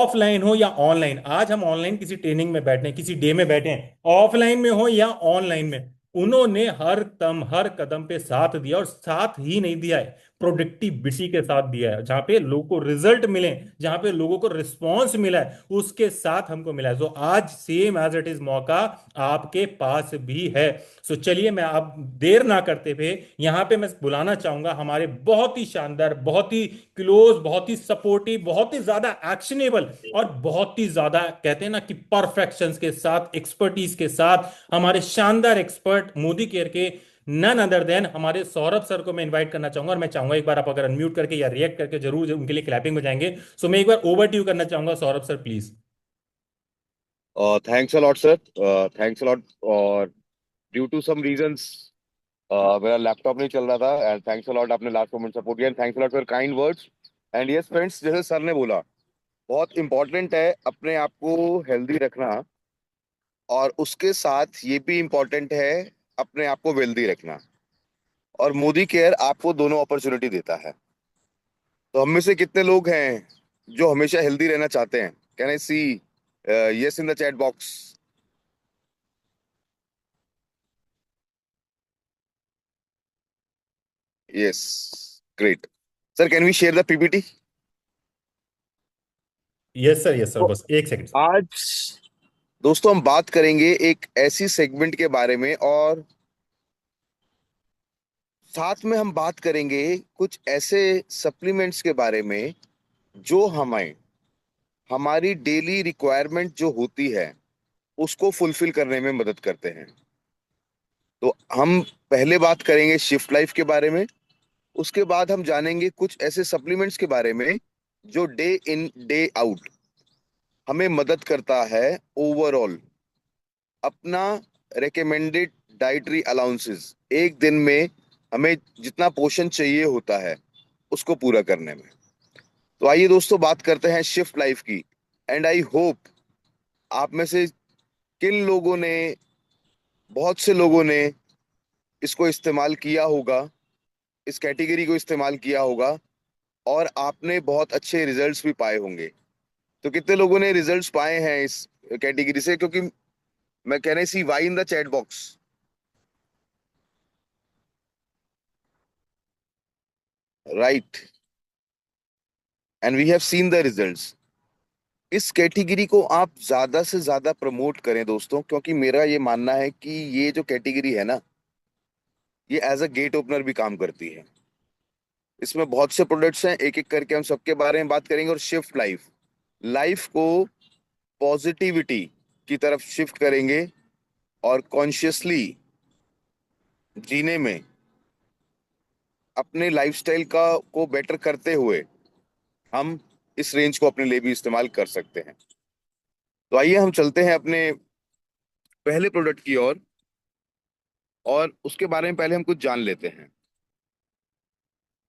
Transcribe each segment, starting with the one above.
Offline हो या online, आज हम ऑनलाइन किसी ट्रेनिंग में बैठे हैं, किसी डे में बैठे हैं, ऑफलाइन में हो या ऑनलाइन में, उन्होंने हर दम हर कदम पे साथ दिया, और साथ ही नहीं दिया है, प्रोडक्टिविटी के साथ दिया है। जहां पे लोगों को रिजल्ट मिले, जहां पे लोगों को रिस्पॉन्स मिला है, उसके साथ हमको मिला है। तो आज सेम एज इट इज मौका आपके पास भी है। सो चलिए, मैं अब देर ना करते हुए यहाँ पे मैं बुलाना चाहूंगा हमारे बहुत ही शानदार, बहुत ही क्लोज, बहुत ही सपोर्टिव, बहुत ही ज्यादा एक्शनेबल, और बहुत ही ज्यादा कहते हैं ना कि परफेक्शन के साथ, एक्सपर्टीज के साथ, हमारे शानदार एक्सपर्ट मोदी केयर के नन अदर देन हमारे सौरभ सर को मैं इनवाइट करना चाहूंगा। और मैं चाहूंगा एक बार आप अगर अनम्यूट करके या रिएक्ट करके जरूर उनके लिए क्लैपिंग बजाएंगे। सो मैं एक बार ओवर टू यू करना चाहूंगा, Saurabh sir please. Thanks a lot sir. Thanks a lot. और ड्यू टू सम रीजंस मेरा लैपटॉप नहीं चल रहा था, एंड थैंक्स अ लॉट, आपने लास्ट मोमेंट सपोर्ट किया, and thanks a lot for kind words. And yes friends, जैसे sir ने बोला, बहुत इंपॉर्टेंट है अपने आप को हेल्दी रखना, और उसके साथ ये भी इंपॉर्टेंट है अपने आप को वेल्दी रखना। और मोदी केयर आपको दोनों अपॉर्चुनिटी देता है। तो हम में से कितने लोग हैं जो हमेशा हेल्दी रहना चाहते हैं? Can I see yes in the chat box? Yes, great. Sir, can we share the PPT? Yes sir, तो बस एक सेकंड सर। आज दोस्तों हम बात करेंगे एक ऐसी सेगमेंट के बारे में, और साथ में हम बात करेंगे कुछ ऐसे सप्लीमेंट्स के बारे में जो हमें हमारी डेली रिक्वायरमेंट जो होती है उसको फुलफिल करने में मदद करते हैं। तो हम पहले बात करेंगे शिफ्ट लाइफ के बारे में। उसके बाद हम जानेंगे कुछ ऐसे सप्लीमेंट्स के बारे में जो डे इन डे आउट हमें मदद करता है ओवरऑल अपना रिकमेंडेड डाइटरी अलाउंसेस, एक दिन में हमें जितना पोषण चाहिए होता है उसको पूरा करने में। तो आइए दोस्तों, बात करते हैं शिफ्ट लाइफ की। एंड आई होप आप में से किन लोगों ने, बहुत से लोगों ने इसको इस्तेमाल किया होगा, इस कैटेगरी को इस्तेमाल किया होगा, और आपने बहुत अच्छे रिजल्ट्स भी पाए होंगे। तो कितने लोगों ने रिजल्ट्स पाए हैं इस कैटेगरी से? क्योंकि मैं कहने see Y in the chat box, right? And we have seen the results. इस कैटेगरी को आप ज्यादा से ज्यादा प्रमोट करें दोस्तों, क्योंकि मेरा ये मानना है कि ये जो कैटेगरी है ना, ये एज अ गेट ओपनर भी काम करती है। इसमें बहुत से प्रोडक्ट्स हैं, एक एक करके हम सबके बारे में बात करेंगे, और शिफ्ट लाइफ, लाइफ को पॉजिटिविटी की तरफ शिफ्ट करेंगे, और कॉन्शियसली जीने में अपने लाइफस्टाइल का को बेटर करते हुए हम इस रेंज को अपने लिए भी इस्तेमाल कर सकते हैं। तो आइए हम चलते हैं अपने पहले प्रोडक्ट की ओर, और उसके बारे में पहले हम कुछ जान लेते हैं।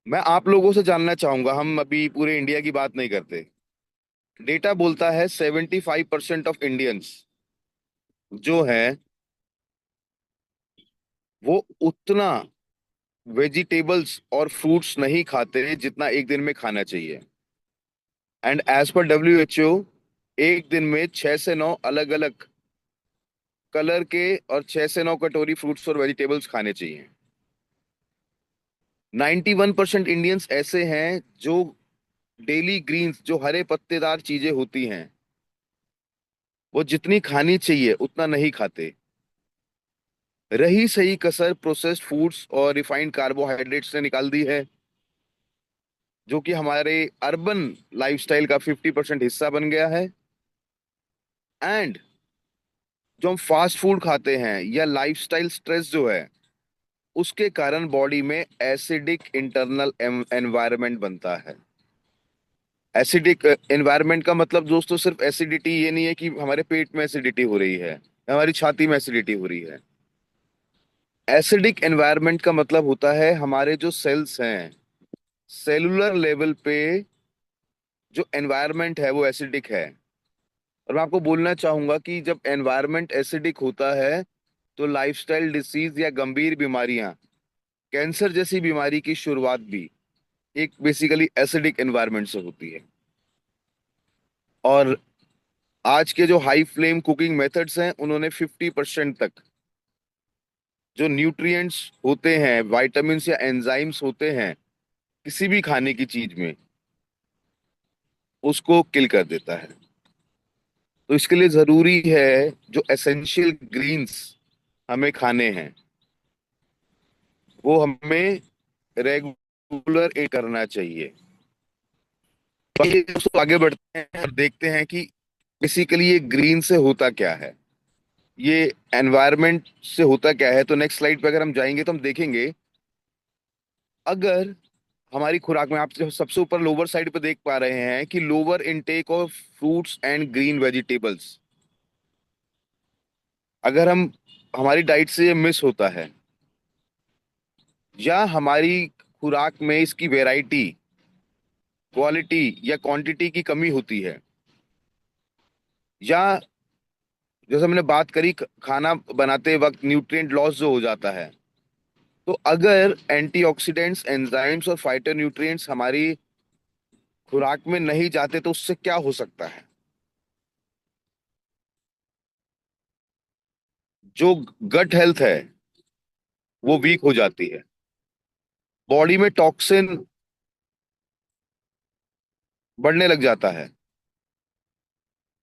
मैं आप लोगों से जानना चाहूंगा, हम अभी पूरे इंडिया की बात नहीं करते। डेटा बोलता है 75% ऑफ इंडियंस जो हैं वो उतना वेजिटेबल्स और फ्रूट्स नहीं खाते जितना एक दिन में खाना चाहिए। एंड एज पर WHO, एक दिन में 6 से 9 अलग अलग कलर के और 6 से 9 कटोरी फ्रूट्स और वेजिटेबल्स खाने चाहिए। 91% इंडियंस ऐसे हैं जो डेली ग्रीन्स, जो हरे पत्तेदार चीजें होती हैं, वो जितनी खानी चाहिए उतना नहीं खाते। रही सही कसर प्रोसेस्ड फूड्स और रिफाइंड कार्बोहाइड्रेट्स ने निकाल दी है, जो कि हमारे अर्बन लाइफस्टाइल का 50% हिस्सा बन गया है। एंड जो हम फास्ट फूड खाते हैं या लाइफस्टाइल स्ट्रेस जो है, उसके कारण बॉडी में एसिडिक इंटरनल एनवायरनमेंट बनता है। एसिडिक एनवायरनमेंट का मतलब दोस्तों सिर्फ एसिडिटी ये नहीं है कि हमारे पेट में एसिडिटी हो रही है, हमारी छाती में एसिडिटी हो रही है। एसिडिक एनवायरनमेंट का मतलब होता है हमारे जो सेल्स हैं, सेलुलर लेवल पे जो एनवायरनमेंट है वो एसिडिक है। और मैं आपको बोलना चाहूंगा कि जब एनवायरनमेंट एसिडिक होता है तो लाइफस्टाइल डिसीज या गंभीर बीमारियां, कैंसर जैसी बीमारी की शुरुआत भी एक बेसिकली एसिडिक एनवायरनमेंट से होती है। और आज के जो हाई फ्लेम कुकिंग मेथड्स हैं उन्होंने 50% तक जो न्यूट्रिएंट्स होते हैं, विटामिन्स या एंजाइम्स होते हैं किसी भी खाने की चीज में, उसको किल कर देता है। तो इसके लिए जरूरी है जो एसेंशियल ग्रीन्स हमें खाने हैं वो हमें रेगुलर करना चाहिए। बाकी दोस्तों आगे बढ़ते हैं और देखते हैं कि बेसिकली ये ग्रीन से होता क्या है, ये एनवायरनमेंट से होता क्या है। तो नेक्स्ट स्लाइड पे अगर हम जाएंगे तो हम देखेंगे, अगर हमारी खुराक में आप जो सबसे ऊपर लोअर साइड पे देख पा रहे हैं कि lower intake of fruits and green vegetables, अगर हम हमारी डाइट से ये मिस होता है या हमारी खुराक में इसकी वैरायटी, क्वालिटी या क्वांटिटी की कमी होती है, या जैसे मैंने बात करी खाना बनाते वक्त न्यूट्रिएंट लॉस जो हो जाता है, तो अगर एंटीऑक्सीडेंट्स, एंजाइम्स और फाइटोन्यूट्रिएंट्स हमारी खुराक में नहीं जाते तो उससे क्या हो सकता है? जो गट हेल्थ है वो वीक हो जाती है, बॉडी में टॉक्सिन बढ़ने लग जाता है,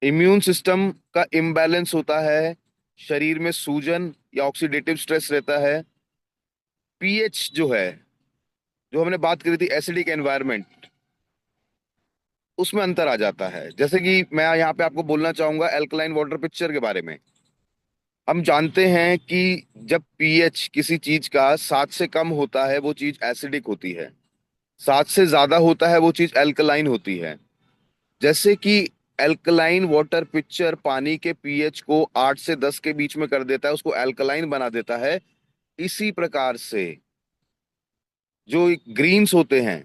इम्यून सिस्टम का इम्बैलेंस होता है, शरीर में सूजन या ऑक्सीडेटिव स्ट्रेस रहता है, पीएच जो है, जो हमने बात करी थी एसिडिक एनवायरनमेंट, उसमें अंतर आ जाता है। जैसे कि मैं यहाँ पे आपको बोलना चाहूंगा एल्कलाइन वाटर पिक्चर के बारे में। हम जानते हैं कि जब पीएच किसी चीज का 7 से कम होता है वो चीज एसिडिक होती है, 7 से ज्यादा होता है वो चीज एल्कलाइन होती है। जैसे कि एल्कलाइन वाटर पिक्चर पानी के पीएच को 8 से 10 के बीच में कर देता है, उसको एल्कलाइन बना देता है, इसी प्रकार से जो ग्रीन्स होते हैं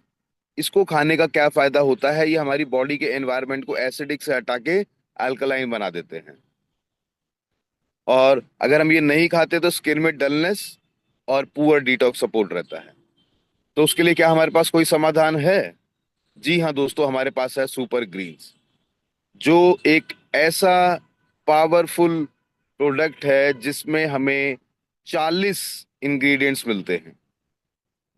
इसको खाने का क्या फायदा होता है, ये हमारी बॉडी के एनवायरनमेंट को एसिडिक से हटा के अल्कलाइन बना देते हैं। और अगर हम ये नहीं खाते तो स्किन में डलनेस और पुअर डिटॉक्स सपोर्ट रहता है। तो उसके लिए क्या हमारे पास कोई समाधान है? जी हाँ दोस्तों, हमारे पास है सुपर ग्रीन्स, जो एक ऐसा पावरफुल प्रोडक्ट है जिसमें हमें 40 इंग्रेडिएंट्स मिलते हैं,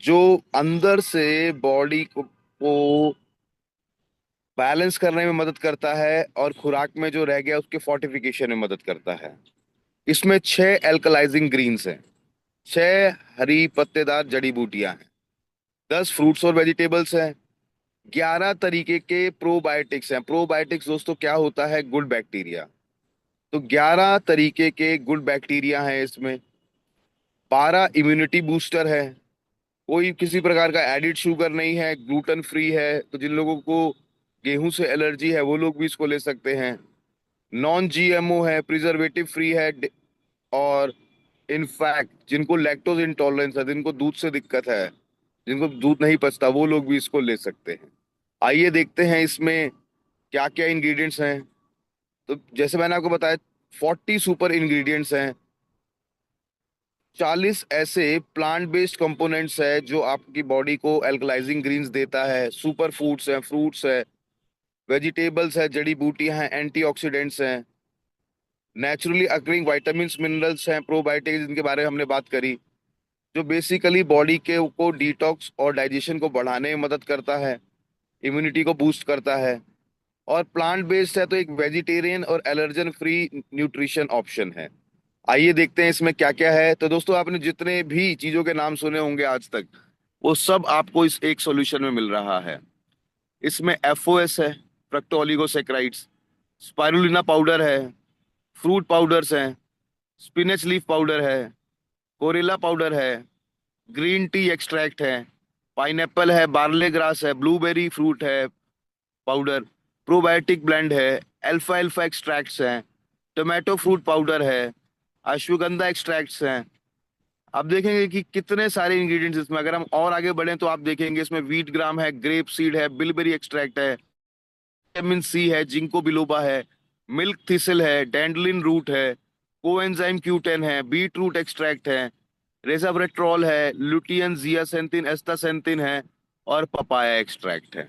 जो अंदर से बॉडी को बैलेंस करने में मदद करता है और खुराक में जो रह गया उसके फोर्टिफिकेशन में मदद करता है। इसमें 6 एल्कलाइजिंग ग्रीन्स हैं, 6 हरी पत्तेदार जड़ी बूटियां हैं, 10 फ्रूट्स और वेजिटेबल्स हैं, 11 तरीके के प्रोबायोटिक्स हैं। प्रोबायोटिक्स दोस्तों क्या होता है? Good bacteria. तो 11 तरीके के गुड बैक्टीरिया हैं इसमें, 12 इम्यूनिटी बूस्टर है, कोई किसी प्रकार का एडिड शुगर नहीं है, ग्लूटेन फ्री है, तो जिन लोगों को गेहूं से एलर्जी है वो लोग भी इसको ले सकते हैं। नॉन जीएमओ है, प्रिजर्वेटिव फ्री है, और इनफैक्ट जिनको लैक्टोज इंटॉलरेंस है, जिनको दूध से दिक्कत है, जिनको दूध नहीं पचता, वो लोग भी इसको ले सकते हैं। आइए देखते हैं इसमें क्या क्या इंग्रेडिएंट्स हैं। तो जैसे मैंने आपको बताया 40 सुपर इंग्रेडिएंट्स हैं, 40 ऐसे प्लांट बेस्ड कंपोनेंट्स है जो आपकी बॉडी को एल्कलाइजिंग ग्रीन्स देता है, सुपर फूड्स हैं, फ्रूट्स है, वेजिटेबल्स है, जड़ी बूटियां हैं, एंटीऑक्सीडेंट्स हैं, नेचुरली अकरिंग विटामिन्स, मिनरल्स हैं, प्रोबायोटिक्स जिनके बारे में हमने बात करी, जो बेसिकली बॉडी के को डिटॉक्स और डाइजेशन को बढ़ाने में मदद करता है, इम्यूनिटी को बूस्ट करता है, और प्लांट बेस्ड है तो एक वेजिटेरियन और एलर्जन फ्री न्यूट्रिशन ऑप्शन है। आइए देखते हैं इसमें क्या क्या है। तो दोस्तों आपने जितने भी चीजों के नाम सुने होंगे आज तक, वो सब आपको इस एक सॉल्यूशन में मिल रहा है। इसमें एफओएस है, फ्रक्टोलिगोसेक्राइड्स, स्पाइरुलिना पाउडर है, फ्रूट पाउडर्स हैं, स्पिनच लीफ पाउडर है, कोरेला पाउडर है, ग्रीन टी एक्सट्रैक्ट है, पाइनएप्पल है, बार्ले ग्रास है, ब्लूबेरी फ्रूट है पाउडर, प्रोबायोटिक ब्लेंड है, अल्फा अल्फा एक्सट्रैक्ट्स हैं, टोमेटो फ्रूट पाउडर है, अश्वगंधा एक्सट्रैक्ट्स हैं। आप देखेंगे कि कितने सारे इंग्रेडिएंट्स इसमें, अगर हम और आगे बढ़ें तो आप देखेंगे इसमें व्हीट ग्राम है, ग्रेप सीड है, बिलबेरी एक्सट्रैक्ट है, विटामिन सी है, जिंको बिलोबा है, मिल्क थिसल है, डैंडलिन रूट है, कोएंजाइम क्यू10 है, बीट रूट एक्सट्रैक्ट है, रेसावरेट्रॉल है, लुटियन जियासेंथिन एस्टासेंथिन है, और पपाया एक्सट्रैक्ट है।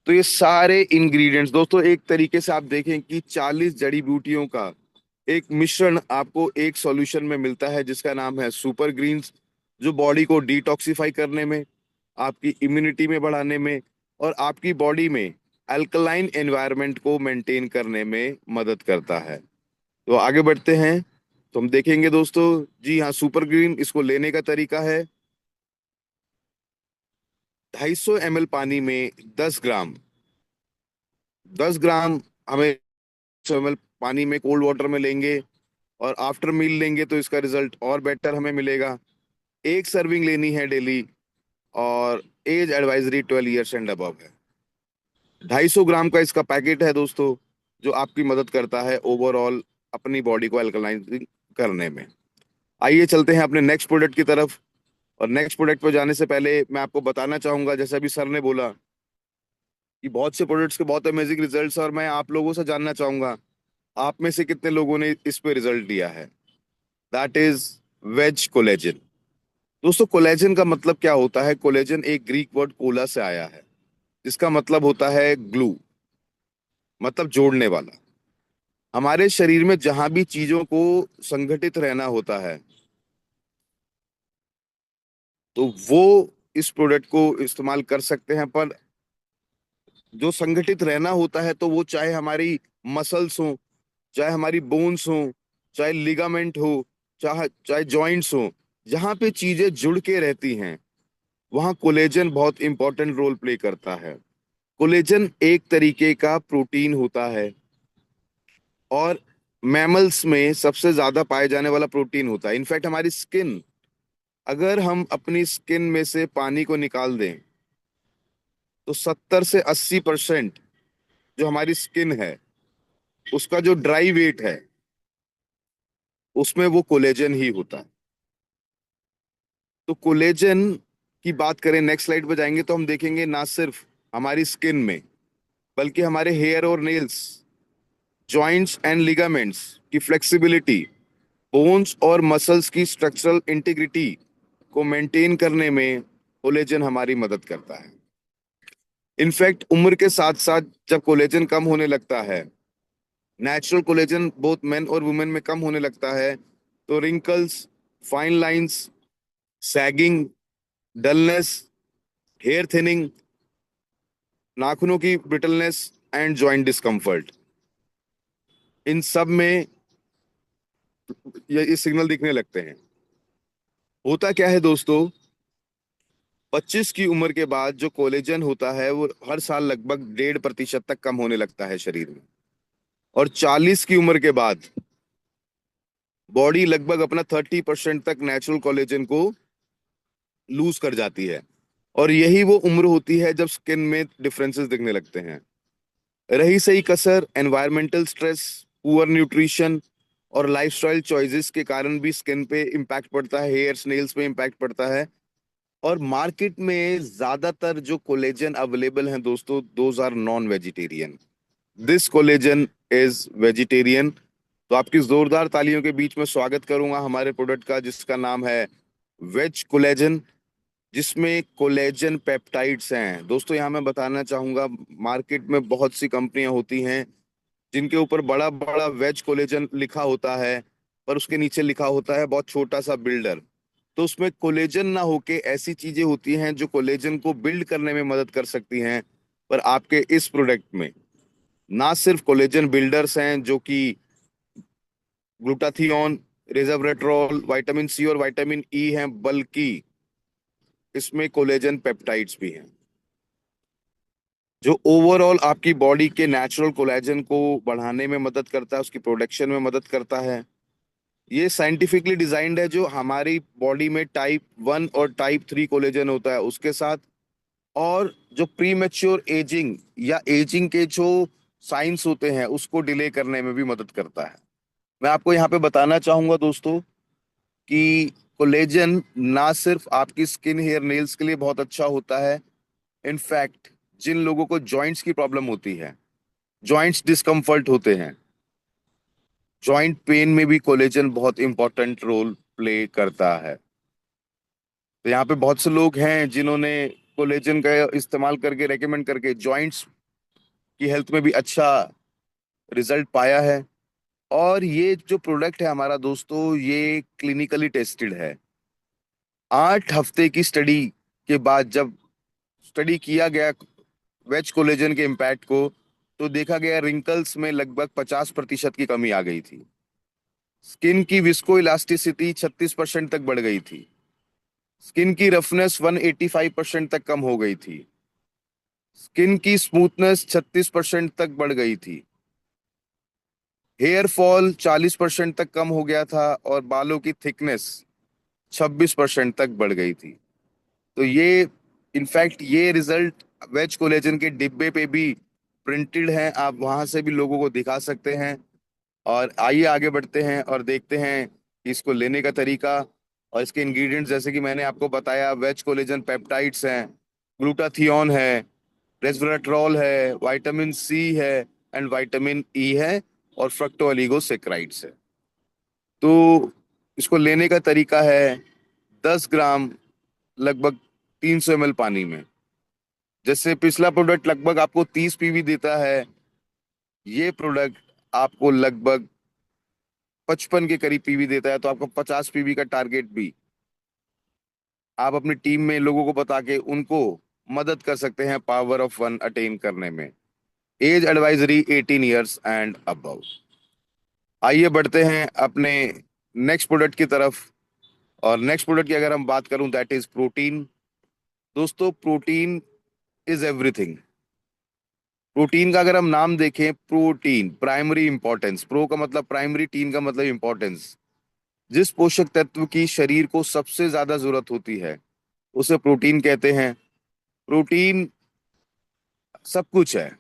तो ये सारे इंग्रेडिएंट्स दोस्तों, एक तरीके से आप देखें कि 40 जड़ी बूटियों का एक मिश्रण आपको एक सॉल्यूशन में मिलता है, जिसका नाम है सुपर ग्रीन्स, जो बॉडी को डिटॉक्सिफाई करने में, आपकी इम्यूनिटी में बढ़ाने में, और आपकी बॉडी में अल्कलाइन एनवायरनमेंट को मेंटेन करने में मदद करता है। तो आगे बढ़ते हैं, तो हम देखेंगे दोस्तों। जी हाँ, सुपर ग्रीन, इसको लेने का तरीका है 250 ml पानी में 10 ग्राम, 10 ग्राम हमें 100 ml पानी में कोल्ड वाटर में लेंगे, और आफ्टर मील लेंगे तो इसका रिजल्ट और बेटर हमें मिलेगा। एक सर्विंग लेनी है डेली, और as advisory 12 years and above है। 250 ग्राम का इसका पैकेट है दोस्तों, जो आपकी मदद करता है ओवरऑल अपनी बॉडी को अल्कलाइजिंग करने में। आइए चलते हैं अपने नेक्स्ट प्रोडक्ट की तरफ। और नेक्स्ट प्रोडक्ट पर जाने से पहले मैं आपको बताना चाहूंगा, जैसा अभी सर ने बोला कि बहुत से प्रोडक्ट्स के बहुत अमेजिंग रिजल्ट्स, और मैं आप लोगों से जानना चाहूंगा आप में से कितने लोगों ने इस पे रिजल्ट दिया है। That is veg collagen. दोस्तों, कोलेजन का मतलब क्या होता है? कोलेजन एक ग्रीक वर्ड कोला से आया है, जिसका मतलब होता है ग्लू, मतलब जोड़ने वाला। हमारे शरीर में जहां भी चीजों को संगठित रहना होता है, तो वो इस प्रोडक्ट को इस्तेमाल कर सकते हैं। पर जो संगठित रहना होता है, तो वो चाहे हमारी मसल्स हो, चाहे हमारी बोन्स हो, चाहे लिगामेंट हो, चाहे चाहे जॉइंट्स हो, जहां पे चीजें जुड़ के रहती हैं, वहां कोलेजन बहुत इंपॉर्टेंट रोल प्ले करता है। कोलेजन एक तरीके का प्रोटीन होता है, और मैमल्स में सबसे ज्यादा पाए जाने वाला प्रोटीन होता है। इनफैक्ट हमारी स्किन, अगर हम अपनी स्किन में से पानी को निकाल दें, तो 70 से 80% जो हमारी स्किन है, उसका जो ड्राई वेट है, उसमें वो कोलेजन ही होता है। तो कोलेजन की बात करें, नेक्स्ट स्लाइड पर जाएंगे तो हम देखेंगे ना सिर्फ हमारी स्किन में, बल्कि हमारे हेयर और नेल्स, जॉइंट्स एंड लिगामेंट्स की फ्लेक्सिबिलिटी, बोन्स और मसल्स की स्ट्रक्चरल इंटीग्रिटी को मेंटेन करने में कोलेजन हमारी मदद करता है। इनफैक्ट उम्र के साथ साथ जब कोलेजन कम होने लगता है, नेचुरल कोलेजन बोथ मेन और वुमेन में कम होने लगता है, तो wrinkles, fine lines, sagging, dullness, hair thinning, नाखूनों की ब्रिटलनेस एंड जॉइंट डिस्कम्फर्ट, इन सब में ये सिग्नल दिखने लगते हैं। होता क्या है दोस्तों, 25 की उम्र के बाद जो कोलेजन होता है, वो हर साल लगभग 1.5% तक कम होने लगता है शरीर में। और 40 की उम्र के बाद बॉडी लगभग अपना 30% तक नेचुरल कोलेजन को लूज कर जाती है। और यही वो उम्र होती है जब स्किन में डिफरेंसेस दिखने लगते हैं। रही सही कसर, एनवायरमेंटल स्ट्रेस, पुअर न्यूट्रिशन और लाइफस्टाइल चॉइसेस के कारण भी स्किन पे इम्पैक्ट पड़ता है, हेयर नेल्स पे इम्पैक्ट पड़ता है। और मार्केट में ज्यादातर जो कोलेजन अवेलेबल हैं दोस्तों, those are non vegetarian. This collagen is vegetarian. तो आपकी जोरदार तालियों के बीच में स्वागत करूंगा हमारे प्रोडक्ट का, जिसका नाम है वेज कोलेजन, जिसमें कोलेजन पेप्टाइड्स हैं। दोस्तों, यहाँ मैं बताना चाहूंगा, मार्केट में बहुत सी कंपनियां होती हैं जिनके ऊपर बड़ा बड़ा वेज कोलेजन लिखा होता है, पर उसके नीचे लिखा होता है बहुत छोटा सा बिल्डर। तो उसमें कोलेजन ना होके ऐसी चीजें होती हैं जो कोलेजन को बिल्ड करने में मदद कर सकती हैं। पर आपके इस प्रोडक्ट में ना सिर्फ कोलेजन बिल्डर्स हैं, जो कि ग्लूटाथियोन, रेजावरेट्रोल, विटामिन सी और विटामिन ई हैं, बल्कि इसमें कोलेजन पेप्टाइड्स भी हैं, जो ओवरऑल आपकी बॉडी के नेचुरल कोलेजन को बढ़ाने में मदद करता है, उसकी प्रोडक्शन में मदद करता है। ये साइंटिफिकली डिजाइंड है, जो हमारी बॉडी में टाइप 1 और टाइप 3 कोलेजन होता है उसके साथ, और जो प्री मैच्योर एजिंग या एजिंग के जो साइंस होते हैं, उसको डिले करने में भी मदद करता है। मैं आपको यहाँ पे बताना चाहूंगा दोस्तों कि कोलेजन ना सिर्फ आपकी स्किन, हेयर, नेल्स के लिए बहुत अच्छा होता है। इनफैक्ट जिन लोगों को जॉइंट्स की प्रॉब्लम होती है, जॉइंट्स डिस्कम्फर्ट होते हैं, जॉइंट पेन में भी कोलेजन बहुत इंपॉर्टेंट रोल प्ले करता है। तो यहाँ पे बहुत से लोग हैं जिन्होंने कोलेजन का इस्तेमाल करके, रेकमेंड करके, जॉइंट्स की हेल्थ में भी अच्छा रिजल्ट पाया है। और ये जो प्रोडक्ट है हमारा दोस्तों, ये क्लिनिकली टेस्टेड है। 8 हफ्ते की स्टडी के बाद जब स्टडी किया गया वेज कोलेजन के इम्पैक्ट को, तो देखा गया रिंकल्स में लगभग 50% की कमी आ गई थी। स्किन की विस्को इलास्टिसिटी 36% तक बढ़ गई थी। स्किन की रफनेस 185% तक कम हो गई थी। स्किन की स्मूथनेस 36% तक बढ़ गई थी। हेयर फॉल 40% तक कम हो गया था और बालों की थिकनेस 26% तक बढ़ गई थी। तो ये इनफैक्ट ये रिजल्ट वेज कोलेजन के डिब्बे पे भी प्रिंटेड है, आप वहां से भी लोगों को दिखा सकते हैं। और आइए आगे बढ़ते हैं और देखते हैं कि इसको लेने का तरीका और इसके इंग्रेडिएंट्स। जैसे कि मैंने आपको बताया, वेज कोलेजन पेप्टाइड्स हैं, ग्लूटाथियोन है, रेस्वराट्रॉल है, विटामिन सी है, एंड विटामिन ई है, और फ्रक्टोलिगोसेक्राइड्स है। तो इसको लेने का तरीका है, 10 ग्राम लगभग 300 ml पानी में। जैसे पिछला प्रोडक्ट लगभग आपको 30 पीवी देता है, ये प्रोडक्ट आपको लगभग 55 के करीब पीवी देता है। तो आपको 50 पीवी का टारगेट भी आप अपनी टीम में लोगों को बता के उनको मदद कर सकते हैं पावर ऑफ वन अटेन करने में। As advisory 18 years and above. आइए बढ़ते हैं अपने नेक्स्ट प्रोडक्ट की तरफ। और नेक्स्ट प्रोडक्ट की अगर हम बात करूं, दैट इज प्रोटीन। दोस्तों, प्रोटीन इज एवरीथिंग। प्रोटीन का अगर हम नाम देखें, प्रोटीन प्राइमरी इंपॉर्टेंस, प्रो का मतलब प्राइमरी, टीन का मतलब इंपॉर्टेंस। जिस पोषक तत्व की शरीर को सबसे ज्यादा जरूरत होती है उसे प्रोटीन कहते हैं। प्रोटीन सब कुछ है।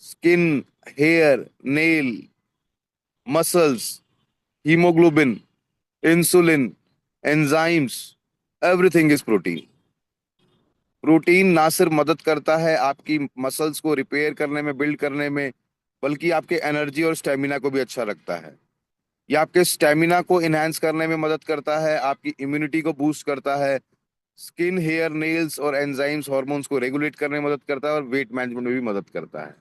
Skin, hair, nail, muscles, haemoglobin, insulin, enzymes, everything is protein. Protein ना सिर्फ मदद करता है आपकी मसल्स को रिपेयर करने में, बिल्ड करने में, बल्कि आपके एनर्जी और स्टेमिना को भी अच्छा रखता है। ये आपके स्टेमिना को इनहेंस करने में मदद करता है, आपकी इम्यूनिटी को बूस्ट करता है, स्किन, हेयर, नेल्स और एंजाइम्स, हॉर्मोन्स को रेगुलेट करने में मदद करता है, और वेट मैनेजमेंट में भी मदद करता है।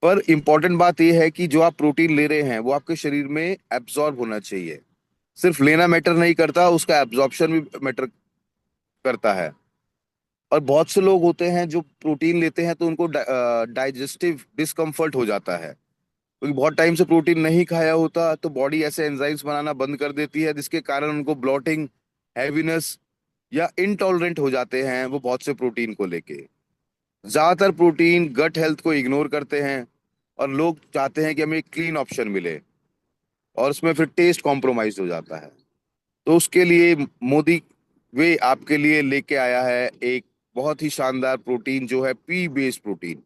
पर इंपॉर्टेंट बात यह है कि जो आप प्रोटीन ले रहे हैं वो आपके शरीर में एब्जॉर्ब होना चाहिए। सिर्फ लेना मैटर नहीं करता, उसका एब्जॉर्प्शन भी मैटर करता है। और बहुत से लोग होते हैं जो प्रोटीन लेते हैं तो उनको डाइजेस्टिव डिस्कम्फर्ट हो जाता है, क्योंकि बहुत टाइम से प्रोटीन नहीं खाया होता, तो बॉडी ऐसे एंजाइम्स बनाना बंद कर देती है जिसके कारण उनको ब्लोटिंग, हैवीनेस या इनटॉलरेंट हो जाते हैं वो बहुत से प्रोटीन को लेके। ज्यादातर प्रोटीन गट हेल्थ को इग्नोर करते हैं और लोग चाहते हैं कि हमें एक क्लीन ऑप्शन मिले, और उसमें फिर टेस्ट कॉम्प्रोमाइज हो जाता है। तो उसके लिए मोदी वे आपके लिए लेके आया है एक बहुत ही शानदार प्रोटीन, जो है पी बेस्ड प्रोटीन।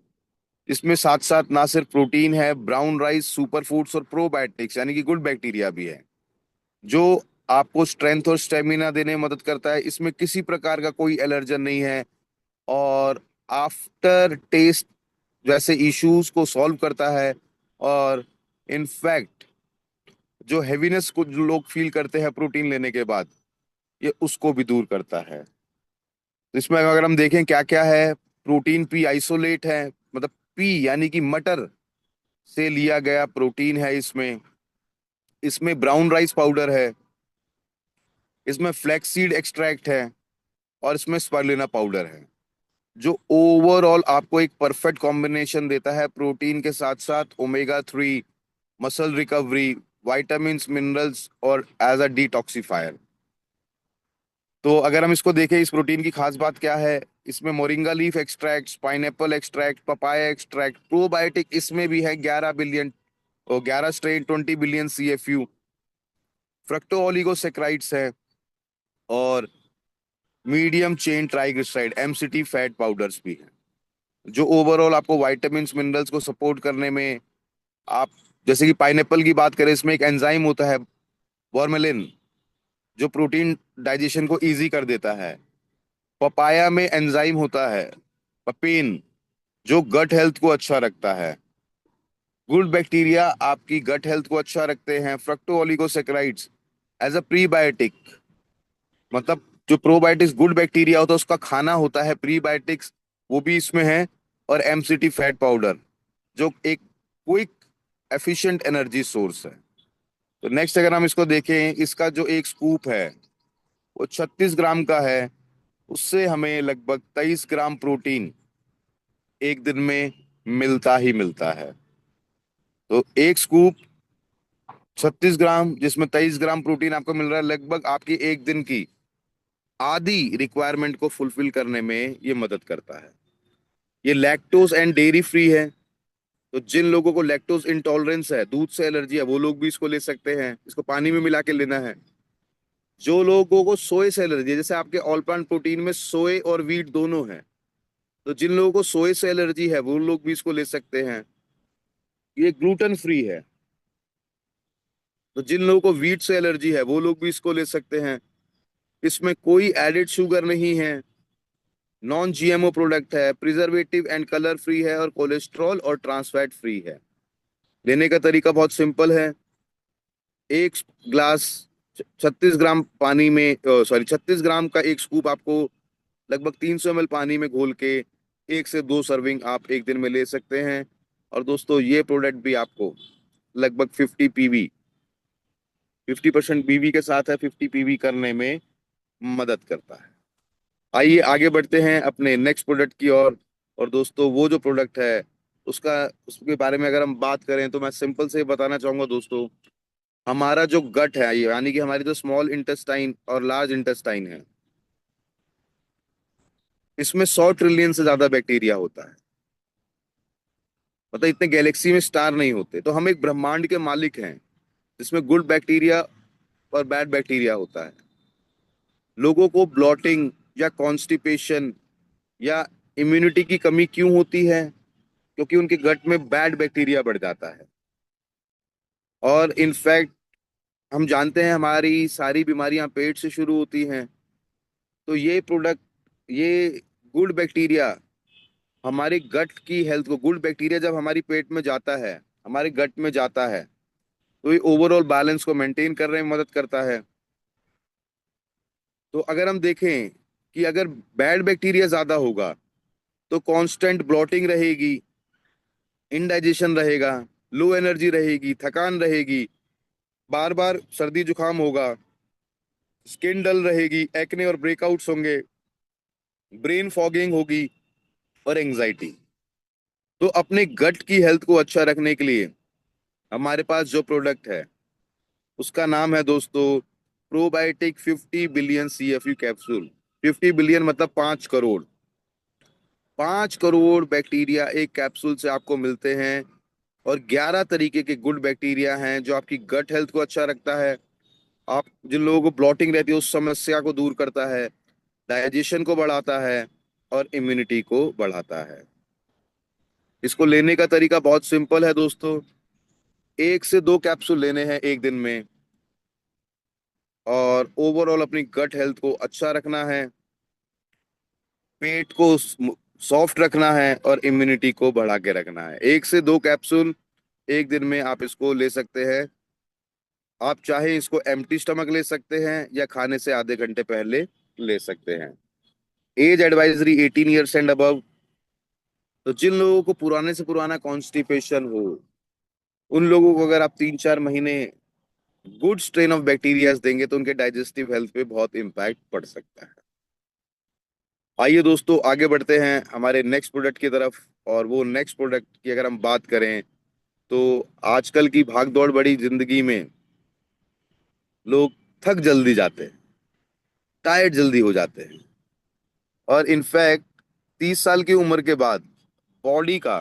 इसमें साथ साथ ना सिर्फ प्रोटीन है, ब्राउन राइस, सुपर फूड्स और प्रोबायोटिक्स यानी कि गुड बैक्टीरिया भी है, जो आपको स्ट्रेंथ और स्टेमिना देने में मदद करता है। इसमें किसी प्रकार का कोई एलर्जन नहीं है, और आफ्टर टेस्ट जैसे इश्यूज को सॉल्व करता है। और इनफैक्ट जो हैवीनेस को जो लोग फील करते हैं प्रोटीन लेने के बाद, ये उसको भी दूर करता है। तो इसमें अगर हम देखें क्या क्या है, प्रोटीन पी आइसोलेट है, मतलब पी यानी कि मटर से लिया गया प्रोटीन है इसमें। इसमें ब्राउन राइस पाउडर है, इसमें फ्लैक्सीड एक्सट्रैक्ट है, और इसमें स्पारुलिना पाउडर है, जो ओवरऑल आपको एक परफेक्ट कॉम्बिनेशन देता है प्रोटीन के साथ साथ omega 3, muscle recovery, vitamins, minerals, और एज अ डिटॉक्सिफायर। तो अगर हम इसको देखें, इस प्रोटीन की खास बात क्या है, इसमें moringa leaf extract, pineapple extract, papaya extract, probiotic इसमें भी है 11 बिलियन, और 11 strain 20 billion CFU, fructo oligosaccharides है, और medium chain triglyceride MCT fat powders भी हैं, जो ओवरऑल आपको विटामिन्स, मिनरल्स को सपोर्ट करने में। आप जैसे कि पाइनएप्पल की बात करें, इसमें एक एंजाइम होता है वर्मेलिन, जो प्रोटीन डाइजेशन को इजी कर देता है। पपाया में एंजाइम होता है पपेन, जो गट हेल्थ को अच्छा रखता है। गुड बैक्टीरिया आपकी गट हेल्थ को अच्छा रखते हैं। Fructooligosaccharides as a prebiotic, मतलब जो प्रोबायोटिक्स गुड बैक्टीरिया होता है उसका खाना होता है प्रीबायोटिक्स, वो भी इसमें है। और MCT फैट पाउडर जो एक क्विक एफिशिएंट एनर्जी सोर्स है। तो नेक्स्ट अगर हम इसको देखें, इसका जो एक स्कूप है वो 36 ग्राम का है। उससे हमें लगभग 23 ग्राम प्रोटीन एक दिन में मिलता ही मिलता है। तो एक स्कूप 36 ग्राम, जिसमें 23 ग्राम प्रोटीन आपको मिल रहा है, लगभग आपकी एक दिन की आधी रिक्वायरमेंट को फुलफिल करने में ये मदद करता है। ये लैक्टोज एंड डेयरी फ्री है। तो जिन लोगों को लैक्टोज इंटॉलरेंस है, दूध से एलर्जी है, वो लोग भी इसको ले सकते हैं। इसको पानी में मिला के लेना है। जो लोगों को सोए से एलर्जी है, जैसे आपके ऑल प्लांट प्रोटीन में सोए और वीट दोनों है, तो जिन लोगों को सोए से एलर्जी है वो लोग भी इसको ले सकते हैं। ये ग्लूटेन फ्री है। तो जिन लोगों को वीट से एलर्जी है वो लोग भी इसको ले सकते हैं। इसमें कोई एडेड शुगर नहीं है, नॉन जीएमओ प्रोडक्ट है, प्रिजर्वेटिव एंड कलर फ्री है, और कोलेस्ट्रॉल और ट्रांस फैट फ्री है। लेने का तरीका बहुत सिंपल है। एक ग्लास 36 ग्राम पानी में, सॉरी 36 ग्राम का एक स्कूप आपको लगभग 300 ml पानी में घोल के 1 से 2 सर्विंग आप एक दिन में ले सकते हैं। और दोस्तों ये प्रोडक्ट भी आपको लगभग 50 पीवी, 50% बीवी के साथ है, 50 पीवी करने में मदद करता है। आइए आगे बढ़ते हैं अपने नेक्स्ट प्रोडक्ट की ओर। और दोस्तों वो जो प्रोडक्ट है उसका उसके बारे में अगर हम बात करें तो मैं सिंपल से बताना चाहूंगा दोस्तों, हमारा जो गट है, ये यानी कि हमारी जो स्मॉल इंटेस्टाइन और लार्ज इंटेस्टाइन है, इसमें 100 ट्रिलियन से ज्यादा बैक्टीरिया होता है। मतलब इतने गैलेक्सी में स्टार नहीं होते। तो हम एक ब्रह्मांड के मालिक हैं जिसमें गुड बैक्टीरिया और बैड बैक्टीरिया होता है। लोगों को ब्लॉटिंग या कॉन्स्टिपेशन या इम्यूनिटी की कमी क्यों होती है? क्योंकि उनके गट में बैड बैक्टीरिया बढ़ जाता है। और इनफैक्ट हम जानते हैं हमारी सारी बीमारियां पेट से शुरू होती हैं। तो ये प्रोडक्ट, ये गुड बैक्टीरिया हमारे गट की हेल्थ को, गुड बैक्टीरिया जब हमारी पेट में जाता है, हमारे गट में जाता है, तो ये ओवरऑल बैलेंस को मेंटेन करने में मदद करता है। तो अगर हम देखें कि अगर बैड बैक्टीरिया ज्यादा होगा तो कांस्टेंट ब्लॉटिंग रहेगी, इनडाइजेशन रहेगा, लो एनर्जी रहेगी, थकान रहेगी, बार बार सर्दी जुकाम होगा, स्किन डल रहेगी, एक्ने और ब्रेकआउट्स होंगे, ब्रेन फॉगिंग होगी, और एंजाइटी। तो अपने गट की हेल्थ को अच्छा रखने के लिए हमारे पास जो प्रोडक्ट है उसका नाम है दोस्तों probiotic 50 billion CFU capsule. 50 billion मतलब 5 करोड़। 5 करोड़ बैक्टीरिया एक कैप्सूल से आपको मिलते हैं। और 11 तरीके के गुड बैक्टीरिया हैं जो आपकी गट हेल्थ को अच्छा रखता है। आप जिन लोगों को ब्लॉटिंग रहती है उस समस्या को दूर करता है, डाइजेशन को बढ़ाता है, और इम्यूनिटी को बढ़ाता है। इसको लेने का तरीका बहुत सिंपल है दोस्तों। 1 से 2 कैप्सूल लेने हैं एक दिन में। और ओवरऑल अपनी गट हेल्थ को अच्छा रखना है, पेट को सॉफ्ट रखना है, और इम्यूनिटी को बढ़ा के रखना है। 1 से 2 कैप्सूल एक दिन में आप इसको ले सकते हैं। आप चाहे इसको एम्प्टी स्टमक ले सकते हैं या खाने से आधे घंटे पहले ले सकते हैं। As advisory 18 years and above. तो जिन लोगों को पुराने से पुराना कॉन्स्टिपेशन हो, उन लोगों को अगर आप 3-4 महीने गुड स्ट्रेन ऑफ बैक्टीरियाज देंगे तो उनके डाइजेस्टिव हेल्थ पे बहुत इम्पैक्ट पड़ सकता है। आइए दोस्तों आगे बढ़ते हैं हमारे नेक्स्ट प्रोडक्ट की तरफ। और वो नेक्स्ट प्रोडक्ट की अगर हम बात करें तो आजकल की भाग दौड़ बड़ी जिंदगी में लोग थक जल्दी जाते हैं, टायर्ड जल्दी हो जाते हैं, और इनफैक्ट 30 साल की उम्र के बाद बॉडी का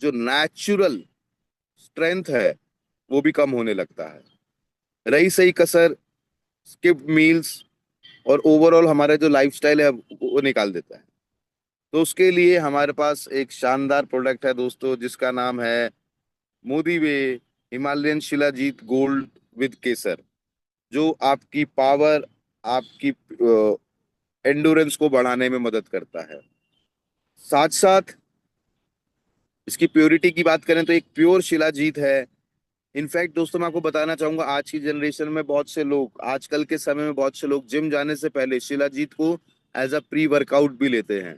जो नेचुरल स्ट्रेंथ है वो भी कम होने लगता है। रही सही कसर, स्किप्ड मील्स, और ओवरऑल हमारा जो लाइफस्टाइल है वो निकाल देता है। तो उसके लिए हमारे पास एक शानदार प्रोडक्ट है दोस्तों जिसका नाम है मोदी वे हिमालयन शिलाजीत गोल्ड विद केसर, जो आपकी पावर, आपकी एंडोरेंस को बढ़ाने में मदद करता है। साथ साथ इसकी प्योरिटी की बात करें तो एक प्योर शिलाजीत है। इनफैक्ट दोस्तों मैं आपको बताना चाहूंगा, आज की जनरेशन में बहुत से लोग, आजकल के समय में बहुत से लोग जिम जाने से पहले शिलाजीत को एज अ प्री वर्कआउट भी लेते हैं।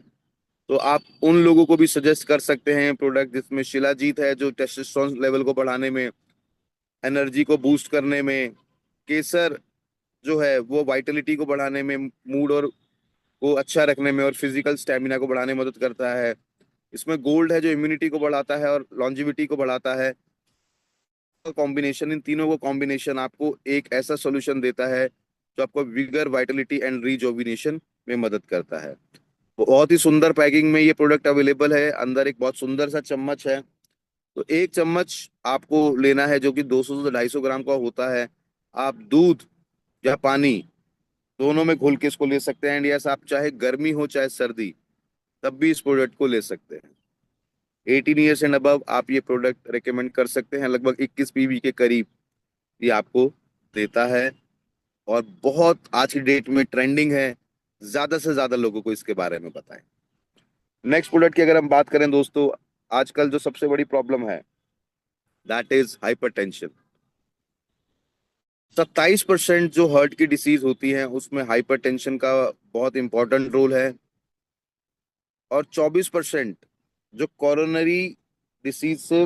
तो आप उन लोगों को भी सजेस्ट कर सकते हैं प्रोडक्ट, जिसमें शिलाजीत है जो टेस्टोस्टेरोन लेवल को बढ़ाने में, एनर्जी को बूस्ट करने में, केसर जो है वो वाइटलिटी को बढ़ाने में, मूड और को अच्छा रखने में और फिजिकल स्टेमिना को बढ़ाने में मदद करता है। इसमें गोल्ड है जो इम्यूनिटी को बढ़ाता है और लॉन्जिविटी को बढ़ाता है। कॉम्बिनेशन, इन तीनों को कॉम्बिनेशन आपको एक ऐसा सॉल्यूशन देता है जो आपको विगर, वाइटलिटी एंड रिजोविनेशन में मदद करता है। बहुत ही सुंदर पैकिंग में ये प्रोडक्ट अवेलेबल है। अंदर एक बहुत सुंदर सा चम्मच है। तो एक चम्मच आपको लेना है जो कि 200 से 250 ग्राम का होता है। आप दूध या पानी दोनों में घोल के इसको ले सकते हैं। एंड यस, आप चाहे गर्मी हो चाहे सर्दी, तब भी इस प्रोडक्ट को ले सकते हैं। 18 ईयर्स एंड अबव आप ये प्रोडक्ट रेकमेंड कर सकते हैं। लगभग 21 पीवी के करीब ये आपको देता है और बहुत आज की डेट में ट्रेंडिंग है। ज्यादा से ज्यादा लोगों को इसके बारे में बताएं। नेक्स्ट प्रोडक्ट की अगर हम बात करें दोस्तों, आजकल जो सबसे बड़ी प्रॉब्लम है दैट इज हाइपरटेंशन। 27% जो हार्ट की डिसीज होती है उसमें हाइपरटेंशन का बहुत इंपॉर्टेंट रोल है। और 24% जो कोरोनरी डिसीज से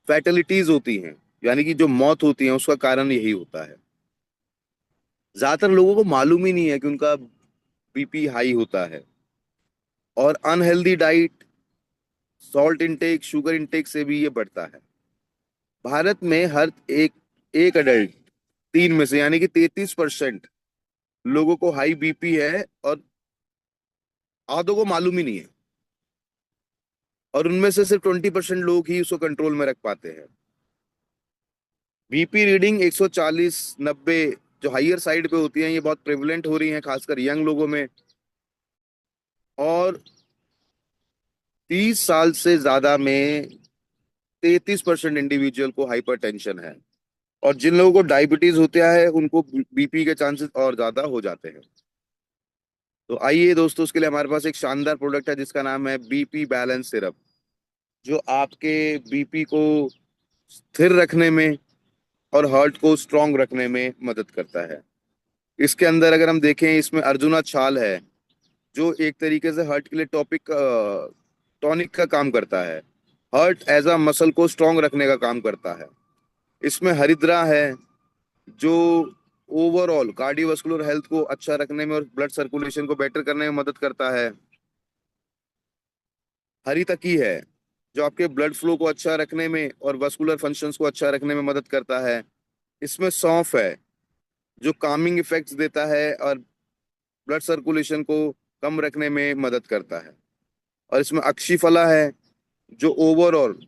फैटलिटीज होती हैं, यानी कि जो मौत होती है, उसका कारण यही होता है। ज्यादातर लोगों को मालूम ही नहीं है कि उनका बीपी हाई होता है। और unhealthy diet, salt intake, sugar intake से भी ये बढ़ता है। भारत में हर एक एक अडल्ट तीन में से यानी कि 33% लोगों को हाई बीपी है और आधों को मालूम ही नहीं है। और उनमें से सिर्फ 20% लोग ही उसको कंट्रोल में रख पाते हैं। बीपी रीडिंग 140, 90 जो हाइयर साइड पे होती हैं, ये बहुत प्रेवलेंट हो रही हैं खासकर यंग लोगों में। और 30 साल से ज्यादा में 33% इंडिविजुअल को हाइपरटेंशन है। और जिन लोगों को डायबिटीज होता है उनको बीपी के चांसेस और ज्यादा हो जाते हैं। तो आइए दोस्तों, उसके लिए हमारे पास एक शानदार प्रोडक्ट है जिसका नाम है बीपी बैलेंस सिरप, जो आपके बीपी को स्थिर रखने में और हार्ट को स्ट्रांग रखने में मदद करता है। इसके अंदर अगर हम देखें, इसमें अर्जुना छाल है जो एक तरीके से हार्ट के लिए टॉनिक का काम करता है। हार्ट एज अ मसल को स्ट्रांग रखने का काम करता है। इसमें हरिद्रा है जो ओवरऑल कार्डियोवास्कुलर हेल्थ को अच्छा रखने में और ब्लड सर्कुलेशन को बेटर करने में मदद करता है। हरी तकी है जो आपके ब्लड फ्लो को अच्छा रखने में और वास्कुलर फंक्शंस को अच्छा रखने में मदद करता है। इसमें सौंफ है जो कामिंग इफेक्ट्स देता है और ब्लड सर्कुलेशन को कम रखने में मदद करता है। और इसमें अक्षिफला है जो ओवरऑल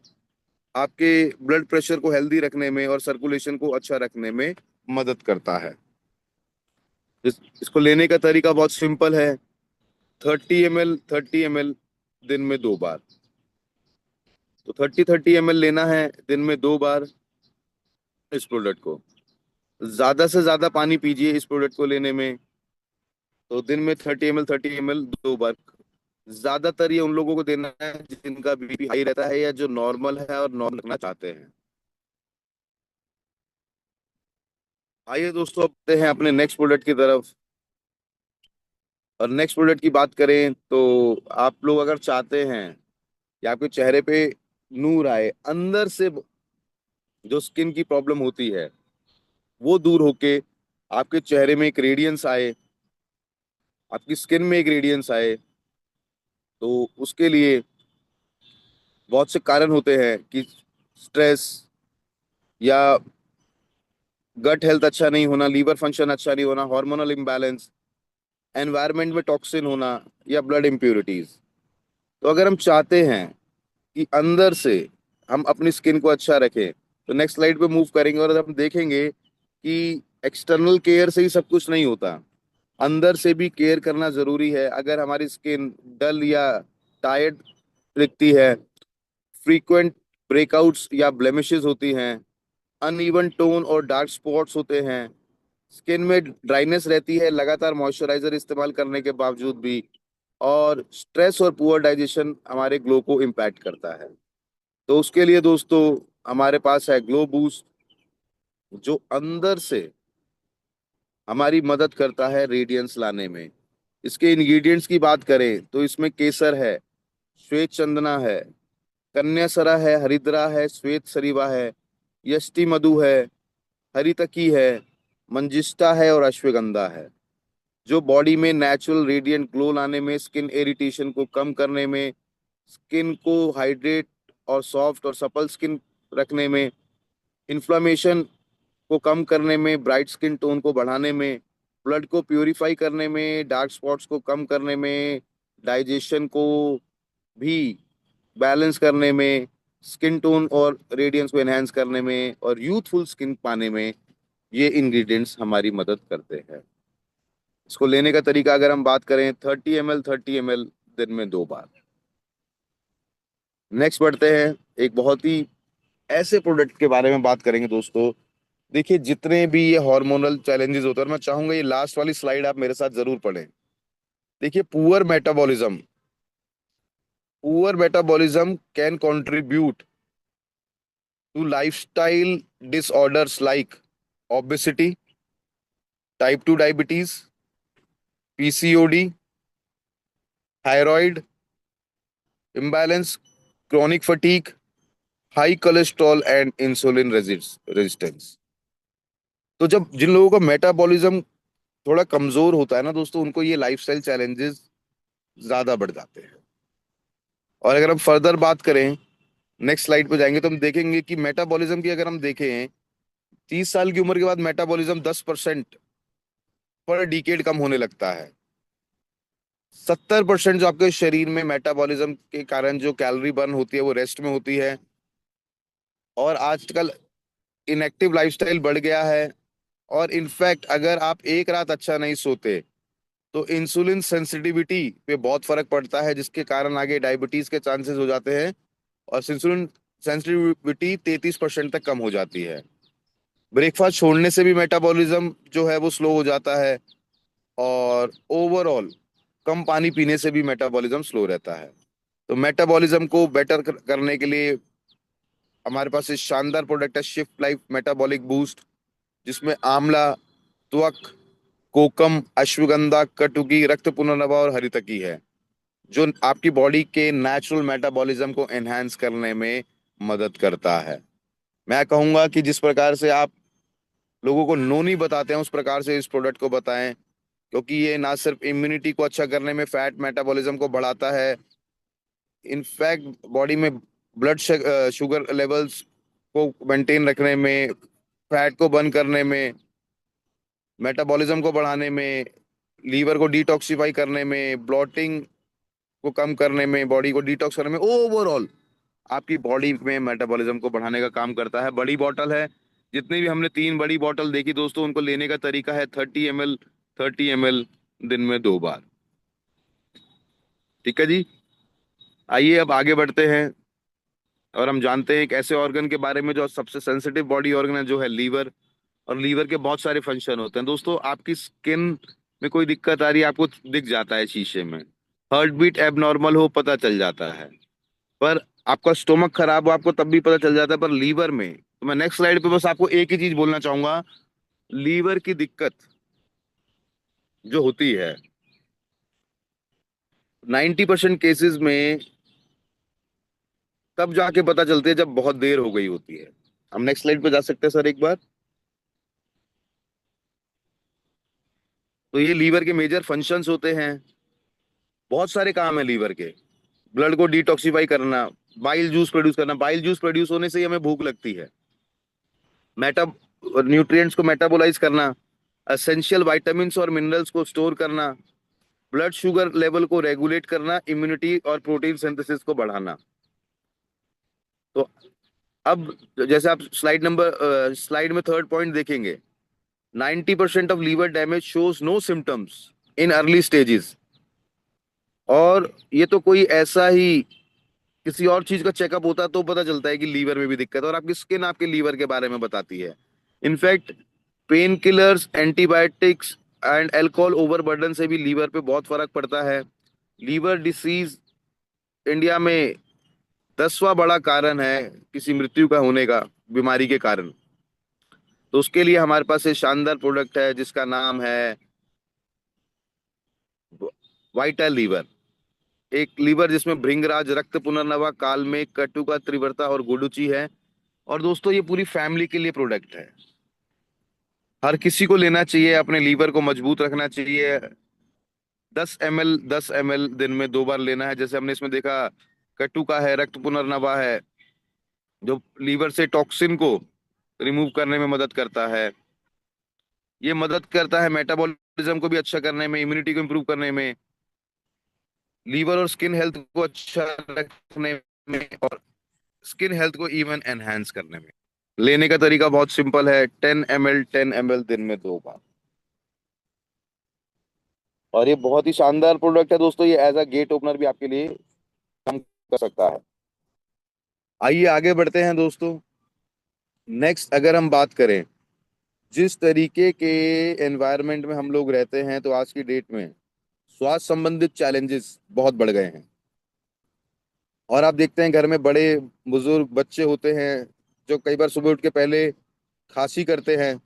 आपके ब्लड प्रेशर को हेल्दी रखने में और सर्कुलेशन को अच्छा रखने में मदद करता है। इसको लेने का तरीका बहुत सिंपल है। 30 ml 30 ml दिन में 2 बार। तो 30 ml लेना है दिन में 2 बार इस प्रोडक्ट को। ज्यादा से ज्यादा पानी पीजिए इस प्रोडक्ट को लेने में। तो दिन में 30 ml 30 ml 2 बार। ज्यादातर ये उन लोगों को देना है जिनका बीपी हाई रहता है या जो नॉर्मल है और नॉर्मल रखना चाहते हैं। आइए दोस्तों, अब बढ़ते हैं अपने नेक्स्ट प्रोडक्ट की तरफ। और नेक्स्ट प्रोडक्ट की बात करें तो आप लोग अगर चाहते हैं कि आपके चेहरे पे नूर आए अंदर से, जो स्किन की प्रॉब्लम होती है वो दूर होके आपके चेहरे में एक रेडियंस आए, आपकी स्किन में एक रेडियंस आए, तो उसके लिए बहुत से कारण होते हैं कि स्ट्रेस या गट हेल्थ अच्छा नहीं होना, लीवर फंक्शन अच्छा नहीं होना, हार्मोनल इम्बैलेंस, एनवायरनमेंट में टॉक्सिन होना या ब्लड इम्प्योरिटीज। तो अगर हम चाहते हैं कि अंदर से हम अपनी स्किन को अच्छा रखें, तो नेक्स्ट स्लाइड पे मूव करेंगे और हम देखेंगे कि एक्सटर्नल केयर से ही सब कुछ नहीं होता। अंदर से भी केयर करना जरूरी है। अगर हमारी स्किन डल या टायर्ड दिखती है, फ्रीक्वेंट ब्रेकआउट्स या ब्लेमिशेस होती हैं, अनइवन टोन और डार्क स्पॉट्स होते हैं, स्किन में ड्राइनेस रहती है लगातार मॉइस्चराइजर इस्तेमाल करने के बावजूद भी, और स्ट्रेस और पुअर डाइजेशन हमारे ग्लो को इम्पैक्ट करता है, तो उसके लिए दोस्तों हमारे पास है ग्लो बूस्ट, जो अंदर से हमारी मदद करता है रेडियंस लाने में। इसके इंग्रेडिएंट्स की बात करें तो इसमें केसर है, श्वेत चंदना है, कन्यासरा है, हरिद्रा है, श्वेत सरीवा है, यष्टि मधु है, हरितकी है, मंजिष्ठा है और अश्वगंधा है। जो बॉडी में नेचुरल रेडिएंट ग्लो लाने में, स्किन इरिटेशन को कम करने में, स्किन को हाइड्रेट और सॉफ्ट और सपल स्किन रखने में, इन्फ्लामेशन को कम करने में, ब्राइट स्किन टोन को बढ़ाने में, ब्लड को प्यूरिफाई करने में, डार्क स्पॉट्स को कम करने में, डाइजेशन को भी बैलेंस करने में, स्किन टोन और रेडियंस को एनहेंस करने में और यूथफुल स्किन पाने में ये इंग्रेडिएंट्स हमारी मदद करते हैं। इसको लेने का तरीका अगर हम बात करें, 30 ml 30 ml दिन में 2 बार। नेक्स्ट बढ़ते हैं, एक बहुत ही ऐसे प्रोडक्ट के बारे में बात करेंगे दोस्तों। देखिए जितने भी ये हार्मोनल चैलेंजेस होते हैं, और मैं चाहूंगा ये लास्ट वाली स्लाइड आप मेरे साथ जरूर पढ़ें। देखिए poor metabolism can contribute to lifestyle disorders like obesity, type 2 diabetes, PCOD, thyroid imbalance, chronic fatigue, high cholesterol and insulin resistance. तो जब जिन लोगों का मेटाबॉलिज्म थोड़ा कमजोर होता है ना दोस्तों, उनको ये लाइफस्टाइल चैलेंजेस ज्यादा बढ़ जाते हैं। और अगर हम फर्दर बात करें, नेक्स्ट स्लाइड पे जाएंगे तो हम देखेंगे कि मेटाबॉलिज्म की अगर हम देखें, 30 साल की उम्र के बाद मेटाबॉलिज्म 10% पर डिकेड कम होने लगता है। 70% जो आपके शरीर में मेटाबॉलिज्म के कारण जो कैलोरी बर्न होती है वो रेस्ट में होती है। और आजकल इनएक्टिव लाइफस्टाइल बढ़ गया है। और इनफैक्ट अगर आप एक रात अच्छा नहीं सोते तो इंसुलिन सेंसिटिविटी पे बहुत फर्क पड़ता है, जिसके कारण आगे डायबिटीज के चांसेस हो जाते हैं। और इंसुलिन सेंसिटिविटी 33% तक कम हो जाती है। ब्रेकफास्ट छोड़ने से भी मेटाबॉलिज्म जो है वो स्लो हो जाता है। और ओवरऑल कम पानी पीने से भी मेटाबॉलिज्म स्लो रहता है। तो मेटाबॉलिज्म को बेटर करने के लिए हमारे पास एक शानदार प्रोडक्ट है, शिफ्ट लाइफ मेटाबॉलिक बूस्ट, जिसमें आंवला, त्वक, कोकम, अश्वगंधा, कटुकी, रक्त पुनर्नवा और हरितकी है, जो आपकी बॉडी के नेचुरल मेटाबॉलिज्म को एनहांस करने में मदद करता है। मैं कहूंगा कि जिस प्रकार से आप लोगों को नोनी बताते हैं उस प्रकार से इस प्रोडक्ट को बताएं, क्योंकि ये ना सिर्फ इम्यूनिटी को अच्छा करने में, फैट मेटाबॉलिज्म को बढ़ाता है, इनफैक्ट बॉडी में ब्लड शुगर लेवल्स को मेंटेन रखने में, फैट को बर्न करने में, मेटाबॉलिज्म को बढ़ाने में, लीवर को डिटॉक्सिफाई करने में, ब्लॉटिंग को कम करने में, बॉडी को डिटॉक्स करने में, ओवरऑल आपकी बॉडी में मेटाबॉलिज्म को बढ़ाने का काम करता है। बड़ी बॉटल है, जितनी भी हमने 3 बड़ी बॉटल देखी दोस्तों, उनको लेने का तरीका है 30 ml 30 ml दिन में 2 बार। ठीक है जी, आइए अब आगे बढ़ते हैं और हम जानते हैं एक ऐसे ऑर्गन के बारे में जो सबसे सेंसिटिव बॉडी ऑर्गन है, जो है लीवर। और लीवर के बहुत सारे फंक्शन होते हैं दोस्तों। आपकी स्किन में कोई दिक्कत आ रही है, आपको दिख जाता है शीशे में। हार्ट बीट एबनॉर्मल हो, पता चल जाता है। पर आपका स्टोमक खराब हो, आपको तब भी पता चल जाता है। पर लीवर में, तो मैं नेक्स्ट स्लाइड पे बस आपको एक ही चीज बोलना चाहूंगा, लीवर की दिक्कत जो होती है 90% केसेस में तब जाके पता चलती है जब बहुत देर हो गई होती है। हम नेक्स्ट स्लाइड पे जा सकते हैं सर एक बार। तो ये लीवर के मेजर फंक्शंस होते हैं, बहुत सारे काम है लीवर के। ब्लड को डिटॉक्सिफाई करना, बाइल जूस प्रोड्यूस करना, बाइल जूस प्रोड्यूस होने से ही हमें भूख लगती है। मेटा न्यूट्रिएंट्स को मेटाबोलाइज करना, एसेंशियल विटामिन्स और मिनरल्स को स्टोर करना, ब्लड शुगर लेवल को रेगुलेट करना, इम्यूनिटी और प्रोटीन सिंथेसिस को बढ़ाना। तो अब जैसे आप स्लाइड में थर्ड पॉइंट देखेंगे, 90% of liver damage shows no symptoms in early stages. और ये तो कोई ऐसा ही किसी और चीज का चेकअप होता है तो पता चलता है कि लीवर में भी दिक्कत है, और आपकी स्किन आपके लीवर के बारे में बताती है। In fact pain killers, antibiotics and alcohol overburden से भी लीवर पे बहुत फर्क पड़ता है। लीवर डिसीज इंडिया में 10वां बड़ा कारण है किसी मृत्यु का होने का, बीमारी के कारण। तो उसके लिए हमारे पास एक शानदार प्रोडक्ट है जिसका नाम है वाइटल लीवर, एक लीवर जिसमें भृंगराज, रक्त पुनर्नवा, कालमेघ, कटुका, त्रिवर्ता और गुडुचि है। और दोस्तों ये पूरी फैमिली के लिए प्रोडक्ट है, हर किसी को लेना चाहिए, अपने लीवर को मजबूत रखना चाहिए। 10 ml 10 ml दिन में 2 बार लेना है। जैसे हमने इसमें देखा, कटुका है, रक्त पुनर्नवा है, जो लीवर से टॉक्सिन को रिमूव करने में मदद करता है। ये मदद करता है मेटाबॉलिज्म को भी अच्छा करने में, इम्यूनिटी को इम्प्रूव करने में, लीवर और स्किन हेल्थ को अच्छा रखने में, और स्किन हेल्थ को इवन एनहांस करने में। लेने का तरीका बहुत सिंपल है, 10 ml 10 ml दिन में 2 बार। और ये बहुत ही शानदार प्रोडक्ट है दोस्तों, ये एज अ गेट ओपनर भी आपके लिए काम कर सकता है। आइए आगे बढ़ते हैं दोस्तों। नेक्स्ट अगर हम बात करें, जिस तरीके के एनवायरनमेंट में हम लोग रहते हैं, तो आज की डेट में स्वास्थ्य संबंधित चैलेंजेस बहुत बढ़ गए हैं। और आप देखते हैं घर में बड़े बुजुर्ग बच्चे होते हैं, जो कई बार सुबह उठ के पहले खांसी करते हैं,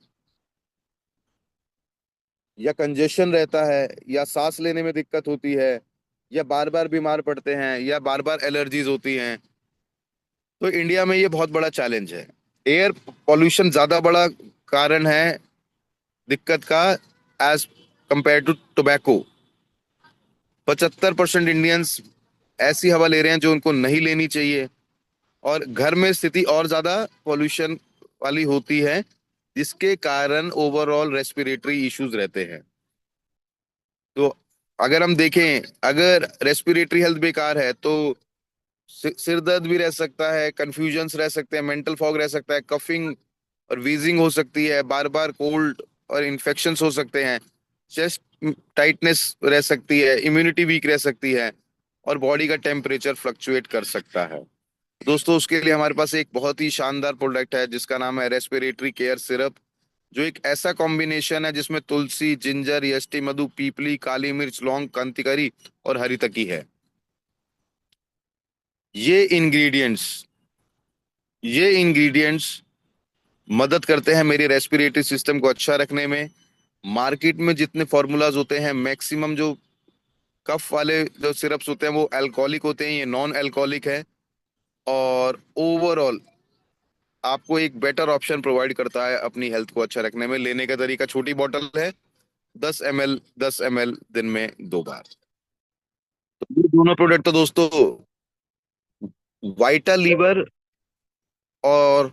या कंजेशन रहता है, या सांस लेने में दिक्कत होती है, या बार बार बीमार पड़ते हैं, या बार बार एलर्जीज होती हैं। तो इंडिया में ये बहुत बड़ा चैलेंज है। एयर पॉल्यूशन ज्यादा बड़ा कारण है दिक्कत का, as compare to tobacco. 75% Indians ऐसी हवा ले रहे हैं जो उनको नहीं लेनी चाहिए। और घर में स्थिति और ज्यादा पॉल्यूशन वाली होती है, जिसके कारण ओवरऑल रेस्पिरेटरी इश्यूज रहते हैं। तो अगर हम देखें, अगर रेस्पिरेटरी हेल्थ बेकार है तो सिर दर्द भी रह सकता है, कंफ्यूजन्स रह सकते हैं, मेंटल फॉग रह सकता है, कफिंग और वीजिंग हो सकती है, बार बार कोल्ड और इन्फेक्शंस हो सकते हैं, चेस्ट टाइटनेस रह सकती है, इम्यूनिटी वीक रह सकती है, और बॉडी का टेम्परेचर फ्लक्चुएट कर सकता है। दोस्तों उसके लिए हमारे पास एक बहुत ही शानदार प्रोडक्ट है, जिसका नाम है रेस्पिरेटरी केयर सिरप, जो एक ऐसा कॉम्बिनेशन है जिसमें तुलसी, जिंजर, यष्टि मधु, पीपली, काली मिर्च, लौंग, कंतिकरी और हरीतकी है। ये इंग्रेडिएंट्स ये इंग्रेडिएंट्स मदद करते हैं मेरे रेस्पिरेटरी सिस्टम को अच्छा रखने में। मार्केट में जितने फॉर्मूलाज होते हैं, मैक्सिमम जो कफ वाले जो सिरप्स होते हैं वो अल्कोहलिक होते हैं, ये नॉन अल्कोहलिक है। और ओवरऑल आपको एक बेटर ऑप्शन प्रोवाइड करता है अपनी हेल्थ को अच्छा रखने में। लेने का तरीका, छोटी बॉटल है, 10 ml 10 ml दिन में 2 बार। तो ये दोनों प्रोडक्ट तो दोस्तों, वाइटल लीवर और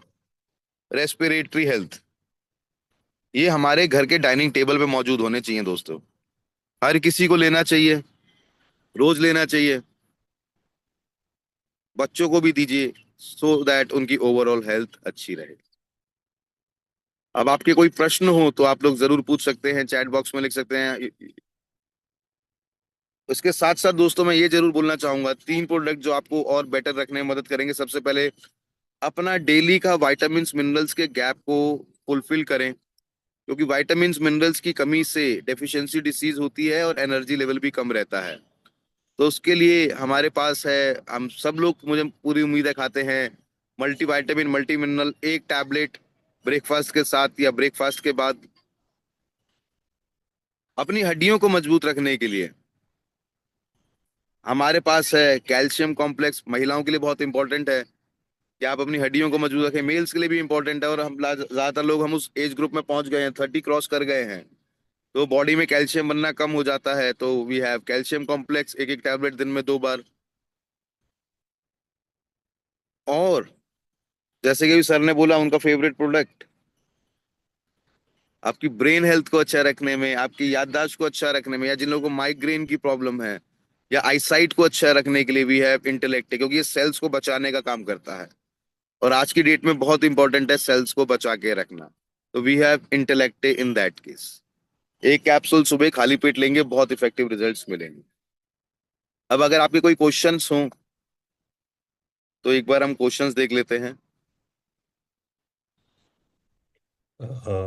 रेस्पिरेटरी हेल्थ, ये हमारे घर के डाइनिंग टेबल पे मौजूद होने चाहिए दोस्तों। हर किसी को लेना चाहिए, रोज लेना चाहिए, बच्चों को भी दीजिए, सो दैट उनकी ओवरऑल हेल्थ अच्छी रहे। अब आपके कोई प्रश्न हो तो आप लोग जरूर पूछ सकते हैं, चैट बॉक्स में लिख सकते हैं। इसके साथ साथ दोस्तों मैं ये जरूर बोलना चाहूंगा, 3 प्रोडक्ट जो आपको और बेटर रखने में मदद करेंगे। सबसे पहले, अपना डेली का वाइटामिन्स मिनरल्स के गैप को फुलफिल करें, क्योंकि विटामिन्स मिनरल्स की कमी से डेफिशिएंसी डिसीज होती है और एनर्जी लेवल भी कम रहता है। तो उसके लिए हमारे पास है, हम सब लोग, मुझे पूरी उम्मीद है, खाते हैं मल्टी विटामिन मल्टी मिनरल, एक टैबलेट ब्रेकफास्ट के साथ या ब्रेकफास्ट के बाद। अपनी हड्डियों को मजबूत रखने के लिए हमारे पास है कैल्शियम कॉम्प्लेक्स, महिलाओं के लिए बहुत इंपॉर्टेंट है कि आप अपनी हड्डियों को मजबूत रखें। मेल्स के लिए भी इंपॉर्टेंट है, और हम ज्यादातर लोग हम उस एज ग्रुप में पहुंच गए हैं, 30 क्रॉस कर गए हैं, तो बॉडी में कैल्शियम बनना कम हो जाता है। तो वी हैव कैल्शियम कॉम्प्लेक्स, एक एक टैबलेट दिन में 2 बार। और जैसे कि अभी सर ने बोला, उनका फेवरेट प्रोडक्ट, आपकी ब्रेन हेल्थ को अच्छा रखने में, आपकी याददाश्त को अच्छा रखने में, या जिन लोगों को माइग्रेन की प्रॉब्लम है, या आईसाइट को अच्छा रखने के लिए भी है इंटेलेक्ट, क्योंकि ये सेल्स को बचाने का काम करता है। और आज की डेट में बहुत इंपॉर्टेंट है सेल्स को बचा के रखना। तो we have intellect in that case. एक कैप्सूल सुबह खाली पेट लेंगे, बहुत इफेक्टिव रिजल्ट्स मिलेंगे। अब अगर आपके कोई क्वेश्चंस हों तो एक बार हम क्वेश्चंस देख लेते हैं।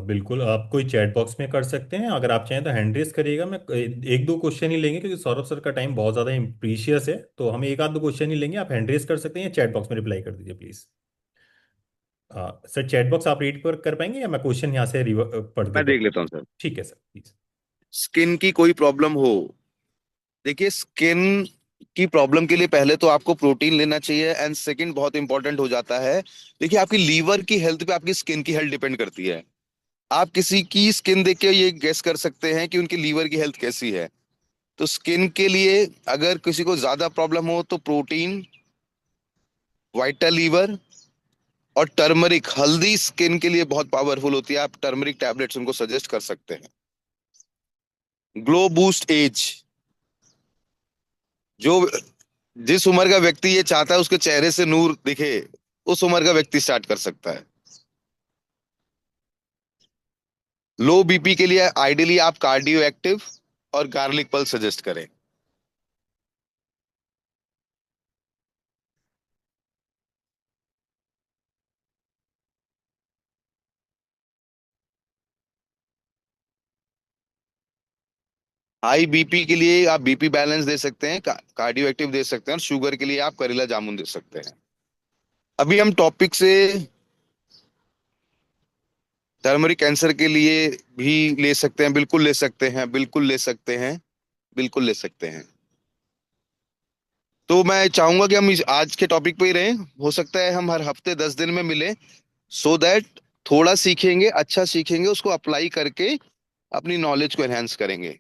बिल्कुल, आप कोई चैट बॉक्स में कर सकते हैं, अगर आप चाहें तो हैंड रेस करिएगा। मैं एक दो क्वेश्चन ही लेंगे, क्योंकि सौरभ सर का टाइम बहुत ज़्यादा प्रीशियस है, तो हम एक आध दो क्वेश्चन ही लेंगे। आप हैंड रेस कर सकते हैं या चैट बॉक्स में रिप्लाई कर दीजिए प्लीज़। सर चैट बॉक्स आप रीड कर पाएंगे, या मैं क्वेश्चन यहाँ से पढ़ मैं देता देख हूँ? लेता हूँ सर। ठीक है सर, प्लीज। स्किन की कोई प्रॉब्लम हो देखिए, स्किन की प्रॉब्लम के लिए पहले तो आपको प्रोटीन लेना चाहिए, एंड सेकंड बहुत इंपॉर्टेंट हो जाता है। देखिए, आपकी लीवर की हेल्थ पे आपकी स्किन की हेल्थ डिपेंड करती है। आप किसी की स्किन देख के ये गेस कर सकते हैं कि उनकी लीवर की हेल्थ कैसी है। तो स्किन के लिए अगर किसी को ज्यादा प्रॉब्लम हो तो प्रोटीन, वाइटा लीवर और टर्मरिक हल्दी स्किन के लिए बहुत पावरफुल होती है। आप टर्मरिक टैबलेट्स उनको सजेस्ट कर सकते हैं। ग्लो बूस्ट एज, जो जिस उम्र का व्यक्ति ये चाहता है उसके चेहरे से नूर दिखे, उस उम्र का व्यक्ति स्टार्ट कर सकता है। लो बीपी के लिए आइडियली आप कार्डियो एक्टिव और गार्लिक पल्स सजेस्ट करें। हाई बीपी के लिए आप बीपी बैलेंस दे सकते हैं, कार्डियो एक्टिव दे सकते हैं, और शुगर के लिए आप करेला जामुन दे सकते हैं। अभी हम टॉपिक से टर्मरिक कैंसर के लिए भी ले सकते हैं, बिल्कुल ले सकते हैं, बिल्कुल ले सकते हैं, बिल्कुल ले सकते हैं। तो मैं चाहूंगा कि हम आज के टॉपिक पे ही रहें। हो सकता है हम हर हफ्ते 10 दिन में मिलें, सो दैट थोड़ा सीखेंगे, अच्छा सीखेंगे, उसको अप्लाई करके अपनी नॉलेज को एनहेंस करेंगे।